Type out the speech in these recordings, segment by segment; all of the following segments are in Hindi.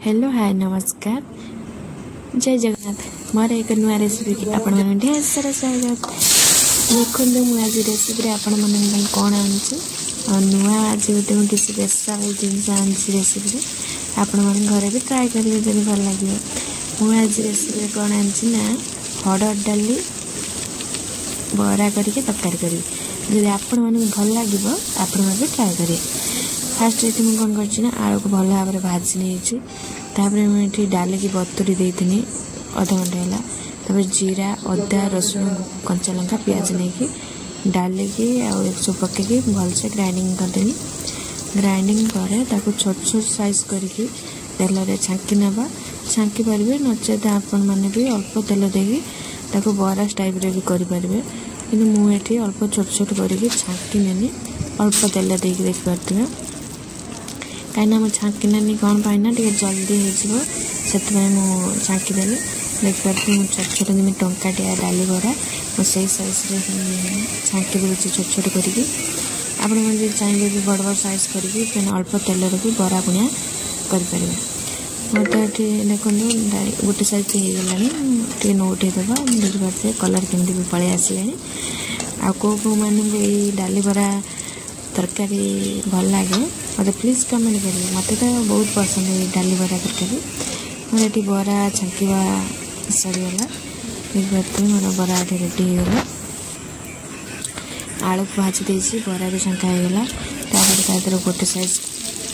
हेलो हाय नमस्कार जय जगन्नाथ मोर एक नुआ रेसिपी की आपण मन ढेर सारा स्वागत। देखो मुझे आज रेसिपी आपण मन कौन आनी नुआ आज गोटे मुझे किसी स्पेशल जिन आनी रेसिपी आपण मन घर भी ट्राए करेंगे जब भल लगे। मुझे आज रेसिपी कौन आनी ना हरड़ डाली बरा करके तरकारी करी जब आपण मन भल लगे आपण भी ट्राए करेंगे। फास्ट ये मुझे कौन कर आलू को भल भाव में भाजी नहीं मुझे डाल की बतुरी देती अध घंटा जीरा अदा रसुण कंचा लंका प्याज नहीं डाल की सब पकईकि भलसे ग्राइंडिंग करदेली। ग्राइंडिंग पर छोट छोट साइज करके तेल छांकी नवा छांकी पारे नचेत आपण मैंने भी अल्प तेल देकी बरा टाइप भी करेंगे कि मुझे अल्प छोट छोट करके छांकी नेनी अल्प तेल देकी देखिपे कहीं छांकी नानी कौन पाइना टे जल्दी हो से छांकीदेली देखिए मुझे छोट छोट जमी टंकाटिया डाली बरा मुझे साइज छांकी दूसरी छोट छोट करके आप चाहिए भी बड़ बड़ साइज करके अल्प तेल भी बरा पुणिया करें। मतलब ये देखो गोटे साइज हो नौटेदेव देखिए कलर केमती भी पलि आसला आो मानी डाली बरा तरकारी भल लगे मतलब प्लीज कमेंट करेंगे मत तो बहुत पसंद है डाली बरा तरकारी। मोर ये बरा छांकवा सरीगला देखिए मोर बरा रेडी होगा आलू को भाजी देसी बरा भी छांका होगा तापर गोटे साइज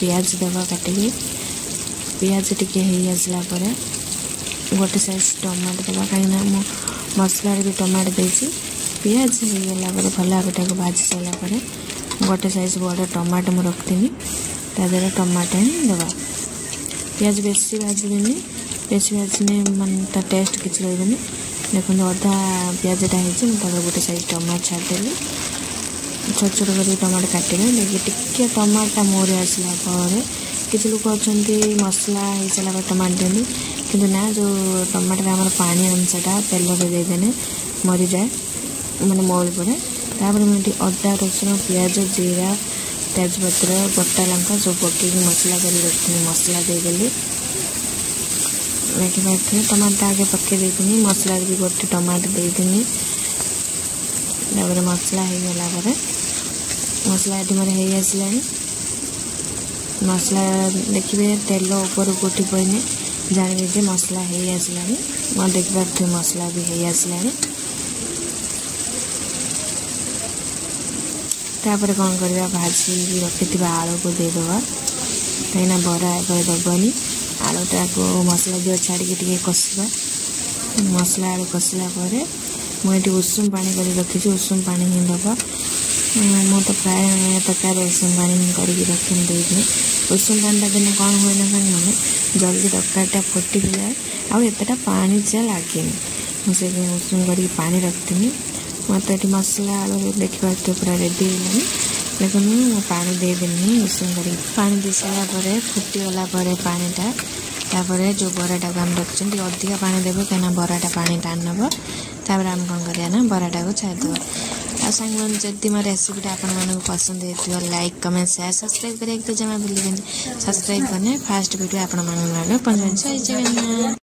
पियाज देवा काटिकी पियाज टिके आसला गोटे साइज टमाटो देवा कहीं मसला भी टमाटो देसी पियाज होगा भल आगटा भाजी सारापर गोटे साइज बड़ा टमाटो मुझे रखी तादेह टमाटो ही दवा पियाज बेसी भाजनी बेसी भाजने मन टेस्ट किसी रही देखो अधा पियाजटा हो गोटे साइज टमाटो छाड़देली छोट छोट कर टमाटो काटे देखिए टिके टमाटा मोर आसला किसी लोग अच्छा मसला हो सारा टमाटो दिल्ली कि ना जो टमाटर आम पानी अंशटा तेल देदेने मरी जाए मैंने मौल पड़े तापर मुझे अदा रसुण प्याज जीरा तेजपत्र गोटा लंका सब पकईकि मसला कर रखी मसला देदेली देखिए टमाटो आगे पकई देती मसला भी गोटे टमाटो देती मसला होगला मसला ये मोर हो आसला मसला देखिए तेल ऊपर उठी पड़े जानवे मसला हो आसला मैं देखिए मसला भी हो आसला तापर कौन करवा भाजी रखी आलू को देदेवा कहीं बरा दबनी आलूटा को मसला दिव छाड़ी कषा मसला आलू कषला मुझे उषुम पानी कर रखी उषुम पानी ही दब मु तो प्राय तरकारी उषुम पानी करके रखी उषुम पानी देने कौन हुए ना मैंने जल्दी तरकारीटा फुटी भी जाए आतेटा पानी से लगे मुझे उषुम कर पानी रखी मत ये मसला आलू देखिए पूरा रेडी होगा देखो मैं पानी देदेनी उषुम कर पानी दे सारापर फुटीगला पानीटा तापर जो बराटा को आम रखी अधिका पानी देवे कहीं बराटा पानी टाण नब तापर आम कौन करना बराटा को छाड़देव आ सांग मैंने जदि मो रेसिपीटा आपको पसंद हो लाइक कमेंट शेयर सब्सक्राइब करें तो जमा भूल सब्सक्राइब करने फास्ट वीडियो आपण पहुँचे जय जगन्नाथ।